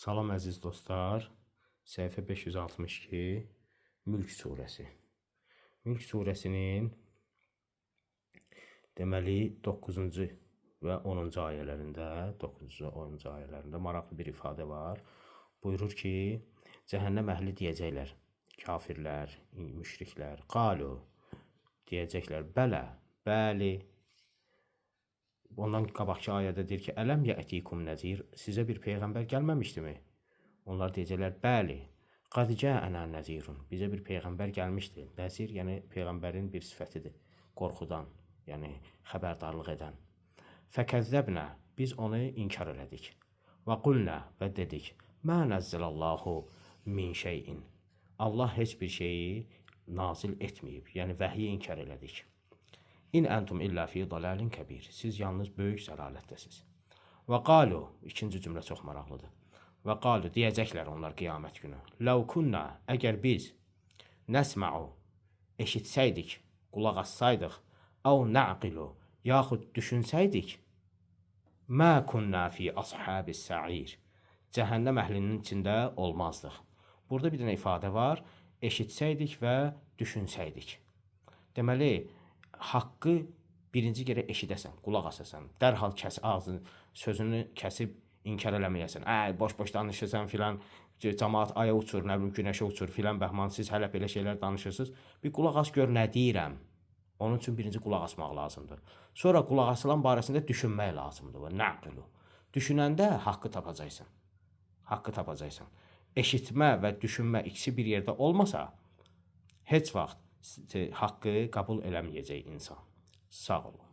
Salam əziz dostlar, səhifə 562 Mülk surəsi. Mülk surəsinin deməli 9-cu və 10-cu ayələrində, 9-cu və 10-cu ayələrində maraqlı bir ifadə var. Buyurur ki, cəhənnəm əhli deyəcəklər, kafirlər, müşriklər, qalu deyəcəklər, bələ, bəli. Ondan qabaqki ayədə deyir ki, ələm yətikum nəzir, sizə bir peyğəmbər gəlməmişdimi? Onlar deyəcəklər, bəli, qad cəənə nəzirun, bizə bir peyğəmbər gəlmişdi. Nəzir, yəni peyğəmbərin bir sifətidir, qorxudan, yəni xəbərdarlıq edən. Fəkəzzəbnə, biz onu inkar elədik. Və qulnə, və dedik, mə nəzzəlallahu min şeyin. Allah heç bir şeyi nazil etməyib, yəni vəhyi inkar elədik. İn əntum illə fi dalalin kəbir. Siz yalnız böyük zəlalətdəsiz. Və qalu, ikinci cümlə çox maraqlıdır. Və qalu, deyəcəklər onlar qiyamət günü. Ləv kunna, əgər biz nəsməu, eşitsəydik, qulaq assaydıq, əv nəqilu, yaxud düşünsəydik, mə kunna fi ashabis sa'ir. Cəhənnəm əhlinin içində olmazdıq. Burada bir dənə ifadə var, eşitsəydik və düşünsəydik. Deməli, haqqı birinci gərək eşidəsən, qulaq asasən, dərhal ağzını, sözünü kəsib inkar eləməyəsən. Boş-boş danışırsan filan, cəmaat aya uçur, nə bilim günəşə uçur filan bəhman, siz hələ belə şeylər danışırsınız. Bir qulaq as gör nə deyirəm. Onun üçün birinci qulaq asmaq lazımdır. Sonra qulaq asılan barəsində düşünmək lazımdır. Və nəqilu. Düşünəndə haqqı tapacaqsan. Haqqı tapacaqsan. Eşitmə və düşünmə ikisi bir yerdə olmasa, heç vaxt haqqı qəbul eləməyəcək insan. Sağ olun.